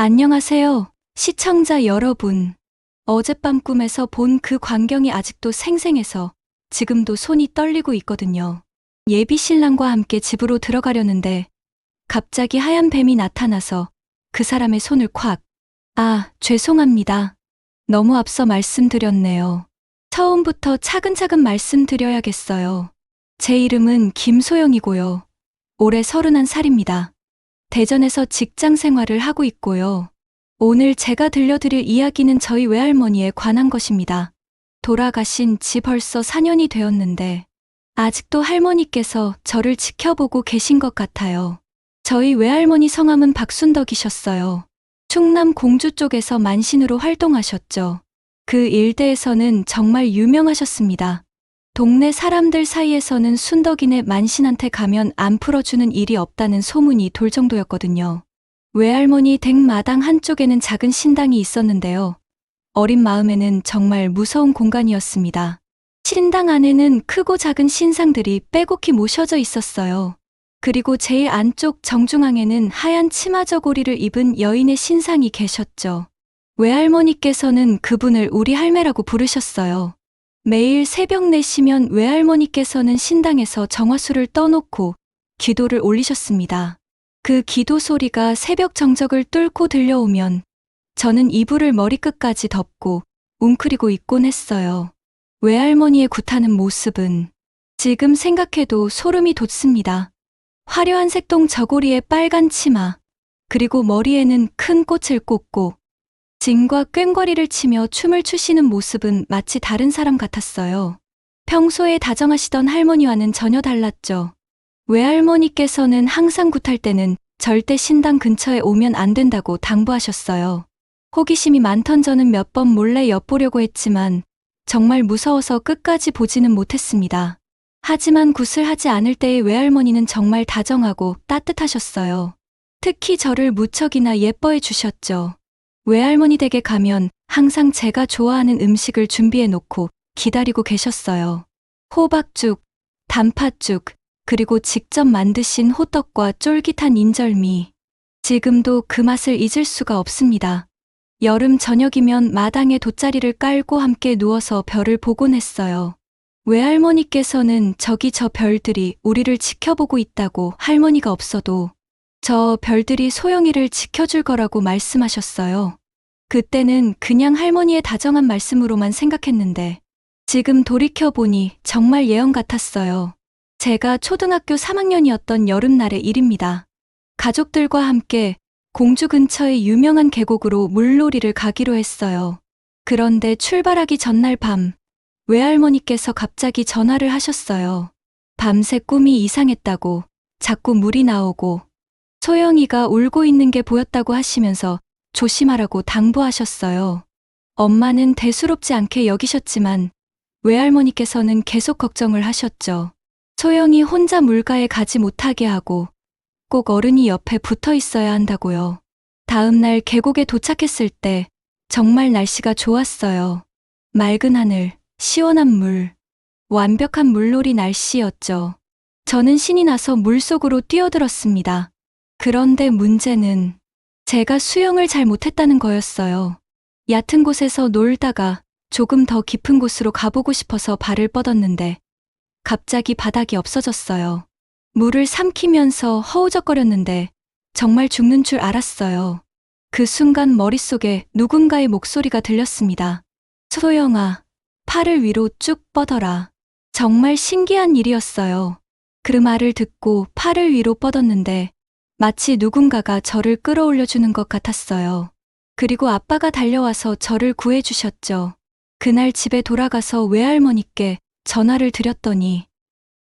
안녕하세요, 시청자 여러분. 어젯밤 꿈에서 본 그 광경이 아직도 생생해서 지금도 손이 떨리고 있거든요. 예비 신랑과 함께 집으로 들어가려는데 갑자기 하얀 뱀이 나타나서 그 사람의 손을 콱. 죄송합니다. 너무 앞서 말씀드렸네요. 처음부터 차근차근 말씀드려야겠어요. 제 이름은 김소영이고요. 올해 31살입니다. 대전에서 직장 생활을 하고 있고요. 오늘 제가 들려드릴 이야기는 저희 외할머니에 관한 것입니다. 돌아가신 지 벌써 4년이 되었는데 아직도 할머니께서 저를 지켜보고 계신 것 같아요. 저희 외할머니 성함은 박순덕이셨어요. 충남 공주 쪽에서 만신으로 활동하셨죠. 그 일대에서는 정말 유명하셨습니다. 동네 사람들 사이에서는 순덕이네 만신한테 가면 안 풀어주는 일이 없다는 소문이 돌 정도였거든요. 외할머니 댁 마당 한쪽에는 작은 신당이 있었는데요. 어린 마음에는 정말 무서운 공간이었습니다. 신당 안에는 크고 작은 신상들이 빼곡히 모셔져 있었어요. 그리고 제일 안쪽 정중앙에는 하얀 치마 저고리를 입은 여인의 신상이 계셨죠. 외할머니께서는 그분을 우리 할매라고 부르셨어요. 매일 새벽 4시면 외할머니께서는 신당에서 정화수를 떠놓고 기도를 올리셨습니다. 그 기도 소리가 새벽 정적을 뚫고 들려오면 저는 이불을 머리끝까지 덮고 웅크리고 있곤 했어요. 외할머니의 굿하는 모습은 지금 생각해도 소름이 돋습니다. 화려한 색동 저고리에 빨간 치마, 그리고 머리에는 큰 꽃을 꽂고 징과 꽹과리를 치며 춤을 추시는 모습은 마치 다른 사람 같았어요. 평소에 다정하시던 할머니와는 전혀 달랐죠. 외할머니께서는 항상 굿할 때는 절대 신당 근처에 오면 안 된다고 당부하셨어요. 호기심이 많던 저는 몇 번 몰래 엿보려고 했지만 정말 무서워서 끝까지 보지는 못했습니다. 하지만 굿을 하지 않을 때의 외할머니는 정말 다정하고 따뜻하셨어요. 특히 저를 무척이나 예뻐해 주셨죠. 외할머니 댁에 가면 항상 제가 좋아하는 음식을 준비해 놓고 기다리고 계셨어요. 호박죽, 단팥죽, 그리고 직접 만드신 호떡과 쫄깃한 인절미. 지금도 그 맛을 잊을 수가 없습니다. 여름 저녁이면 마당에 돗자리를 깔고 함께 누워서 별을 보곤 했어요. 외할머니께서는 저기 저 별들이 우리를 지켜보고 있다고 할머니가 없어도 저 별들이 소영이를 지켜줄 거라고 말씀하셨어요. 그때는 그냥 할머니의 다정한 말씀으로만 생각했는데 지금 돌이켜보니 정말 예언 같았어요. 제가 초등학교 3학년이었던 여름날의 일입니다. 가족들과 함께 공주 근처의 유명한 계곡으로 물놀이를 가기로 했어요. 그런데 출발하기 전날 밤 외할머니께서 갑자기 전화를 하셨어요. 밤새 꿈이 이상했다고, 자꾸 물이 나오고 소영이가 울고 있는 게 보였다고 하시면서 조심하라고 당부하셨어요. 엄마는 대수롭지 않게 여기셨지만 외할머니께서는 계속 걱정을 하셨죠. 소영이 혼자 물가에 가지 못하게 하고 꼭 어른이 옆에 붙어 있어야 한다고요. 다음 날 계곡에 도착했을 때 정말 날씨가 좋았어요. 맑은 하늘, 시원한 물, 완벽한 물놀이 날씨였죠. 저는 신이 나서 물속으로 뛰어들었습니다. 그런데 문제는 제가 수영을 잘 못했다는 거였어요. 얕은 곳에서 놀다가 조금 더 깊은 곳으로 가보고 싶어서 발을 뻗었는데 갑자기 바닥이 없어졌어요. 물을 삼키면서 허우적거렸는데 정말 죽는 줄 알았어요. 그 순간 머릿속에 누군가의 목소리가 들렸습니다. 소영아, 팔을 위로 쭉 뻗어라. 정말 신기한 일이었어요. 그 말을 듣고 팔을 위로 뻗었는데 마치 누군가가 저를 끌어올려주는 것 같았어요. 그리고 아빠가 달려와서 저를 구해주셨죠. 그날 집에 돌아가서 외할머니께 전화를 드렸더니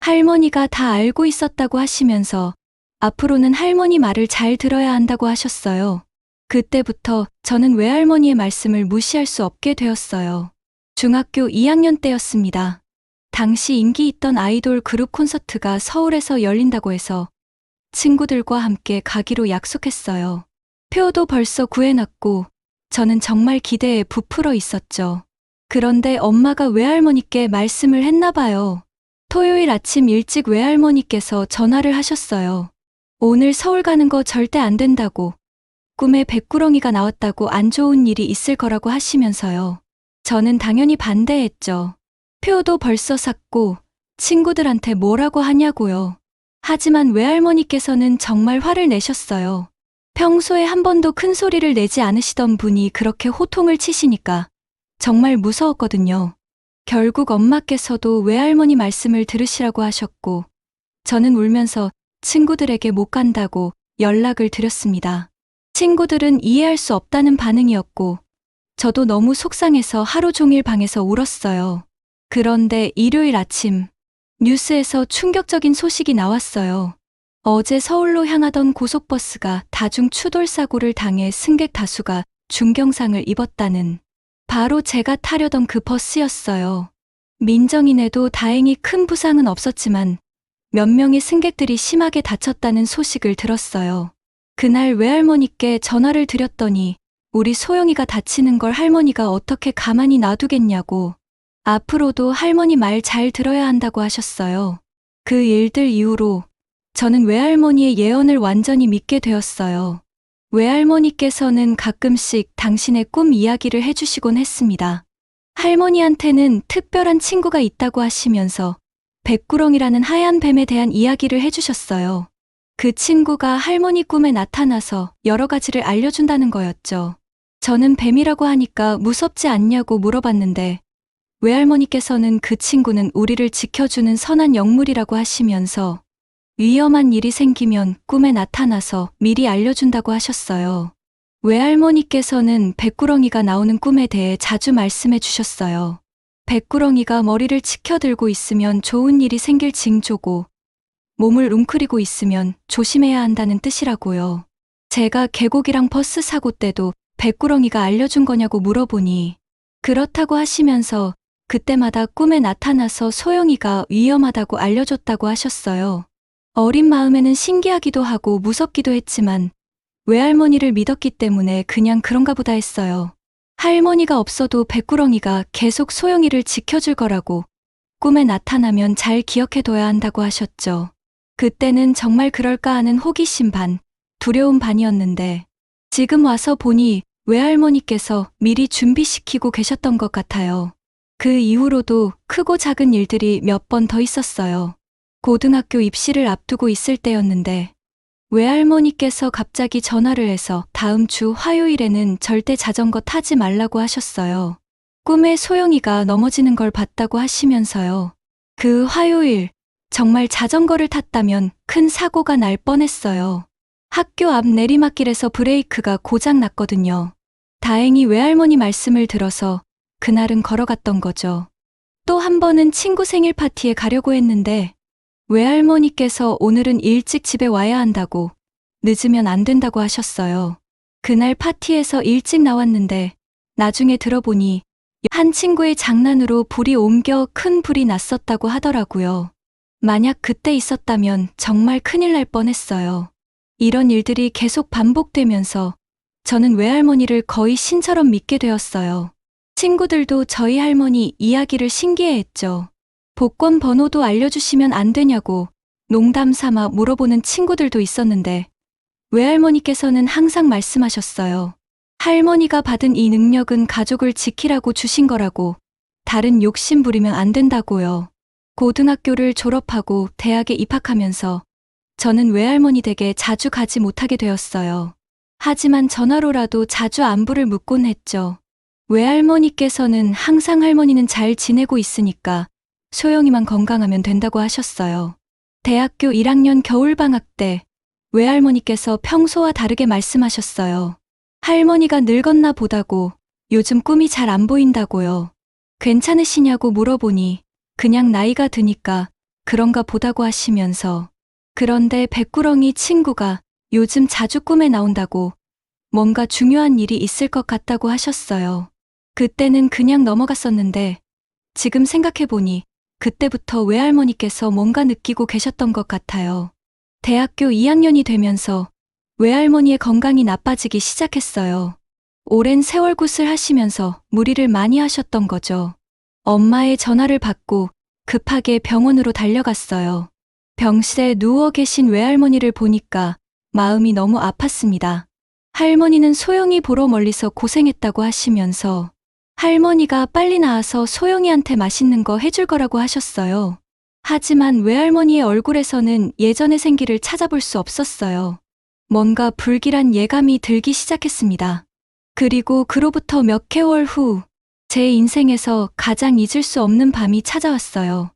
할머니가 다 알고 있었다고 하시면서 앞으로는 할머니 말을 잘 들어야 한다고 하셨어요. 그때부터 저는 외할머니의 말씀을 무시할 수 없게 되었어요. 중학교 2학년 때였습니다. 당시 인기 있던 아이돌 그룹 콘서트가 서울에서 열린다고 해서 친구들과 함께 가기로 약속했어요. 표도 벌써 구해놨고 저는 정말 기대에 부풀어 있었죠. 그런데 엄마가 외할머니께 말씀을 했나 봐요. 토요일 아침 일찍 외할머니께서 전화를 하셨어요. 오늘 서울 가는 거 절대 안 된다고. 꿈에 백구렁이가 나왔다고 안 좋은 일이 있을 거라고 하시면서요. 저는 당연히 반대했죠. 표도 벌써 샀고 친구들한테 뭐라고 하냐고요. 하지만 외할머니께서는 정말 화를 내셨어요. 평소에 한 번도 큰 소리를 내지 않으시던 분이 그렇게 호통을 치시니까 정말 무서웠거든요. 결국 엄마께서도 외할머니 말씀을 들으시라고 하셨고 저는 울면서 친구들에게 못 간다고 연락을 드렸습니다. 친구들은 이해할 수 없다는 반응이었고 저도 너무 속상해서 하루 종일 방에서 울었어요. 그런데 일요일 아침 뉴스에서 충격적인 소식이 나왔어요. 어제 서울로 향하던 고속버스가 다중 추돌 사고를 당해 승객 다수가 중경상을 입었다는, 바로 제가 타려던 그 버스였어요. 민정인에도 다행히 큰 부상은 없었지만 몇 명의 승객들이 심하게 다쳤다는 소식을 들었어요. 그날 외할머니께 전화를 드렸더니 우리 소영이가 다치는 걸 할머니가 어떻게 가만히 놔두겠냐고, 앞으로도 할머니 말 잘 들어야 한다고 하셨어요. 그 일들 이후로 저는 외할머니의 예언을 완전히 믿게 되었어요. 외할머니께서는 가끔씩 당신의 꿈 이야기를 해주시곤 했습니다. 할머니한테는 특별한 친구가 있다고 하시면서 백구렁이라는 하얀 뱀에 대한 이야기를 해주셨어요. 그 친구가 할머니 꿈에 나타나서 여러 가지를 알려준다는 거였죠. 저는 뱀이라고 하니까 무섭지 않냐고 물어봤는데 외할머니께서는 그 친구는 우리를 지켜주는 선한 영물이라고 하시면서 위험한 일이 생기면 꿈에 나타나서 미리 알려준다고 하셨어요. 외할머니께서는 백구렁이가 나오는 꿈에 대해 자주 말씀해 주셨어요. 백구렁이가 머리를 치켜들고 있으면 좋은 일이 생길 징조고 몸을 웅크리고 있으면 조심해야 한다는 뜻이라고요. 제가 계곡이랑 버스 사고 때도 백구렁이가 알려준 거냐고 물어보니 그렇다고 하시면서 그때마다 꿈에 나타나서 소영이가 위험하다고 알려줬다고 하셨어요. 어린 마음에는 신기하기도 하고 무섭기도 했지만 외할머니를 믿었기 때문에 그냥 그런가 보다 했어요. 할머니가 없어도 백구렁이가 계속 소영이를 지켜줄 거라고, 꿈에 나타나면 잘 기억해둬야 한다고 하셨죠. 그때는 정말 그럴까 하는 호기심 반, 두려움 반이었는데 지금 와서 보니 외할머니께서 미리 준비시키고 계셨던 것 같아요. 그 이후로도 크고 작은 일들이 몇 번 더 있었어요. 고등학교 입시를 앞두고 있을 때였는데 외할머니께서 갑자기 전화를 해서 다음 주 화요일에는 절대 자전거 타지 말라고 하셨어요. 꿈에 소영이가 넘어지는 걸 봤다고 하시면서요. 그 화요일 정말 자전거를 탔다면 큰 사고가 날 뻔했어요. 학교 앞 내리막길에서 브레이크가 고장 났거든요. 다행히 외할머니 말씀을 들어서 그날은 걸어갔던 거죠. 또 한 번은 친구 생일 파티에 가려고 했는데 외할머니께서 오늘은 일찍 집에 와야 한다고, 늦으면 안 된다고 하셨어요. 그날 파티에서 일찍 나왔는데 나중에 들어보니 한 친구의 장난으로 불이 옮겨 큰 불이 났었다고 하더라고요. 만약 그때 있었다면 정말 큰일 날 뻔했어요. 이런 일들이 계속 반복되면서 저는 외할머니를 거의 신처럼 믿게 되었어요. 친구들도 저희 할머니 이야기를 신기해했죠. 복권 번호도 알려주시면 안 되냐고 농담 삼아 물어보는 친구들도 있었는데 외할머니께서는 항상 말씀하셨어요. 할머니가 받은 이 능력은 가족을 지키라고 주신 거라고, 다른 욕심 부리면 안 된다고요. 고등학교를 졸업하고 대학에 입학하면서 저는 외할머니 댁에 자주 가지 못하게 되었어요. 하지만 전화로라도 자주 안부를 묻곤 했죠. 외할머니께서는 항상 할머니는 잘 지내고 있으니까 소영이만 건강하면 된다고 하셨어요. 대학교 1학년 겨울방학 때 외할머니께서 평소와 다르게 말씀하셨어요. 할머니가 늙었나 보다고, 요즘 꿈이 잘 안 보인다고요. 괜찮으시냐고 물어보니 그냥 나이가 드니까 그런가 보다고 하시면서, 그런데 백구렁이 친구가 요즘 자주 꿈에 나온다고, 뭔가 중요한 일이 있을 것 같다고 하셨어요. 그때는 그냥 넘어갔었는데 지금 생각해보니 그때부터 외할머니께서 뭔가 느끼고 계셨던 것 같아요. 대학교 2학년이 되면서 외할머니의 건강이 나빠지기 시작했어요. 오랜 세월 굿을 하시면서 무리를 많이 하셨던 거죠. 엄마의 전화를 받고 급하게 병원으로 달려갔어요. 병실에 누워 계신 외할머니를 보니까 마음이 너무 아팠습니다. 할머니는 소영이 보러 멀리서 고생했다고 하시면서 할머니가 빨리 나와서 소영이한테 맛있는 거 해줄 거라고 하셨어요. 하지만 외할머니의 얼굴에서는 예전의 생기를 찾아볼 수 없었어요. 뭔가 불길한 예감이 들기 시작했습니다. 그리고 그로부터 몇 개월 후, 제 인생에서 가장 잊을 수 없는 밤이 찾아왔어요.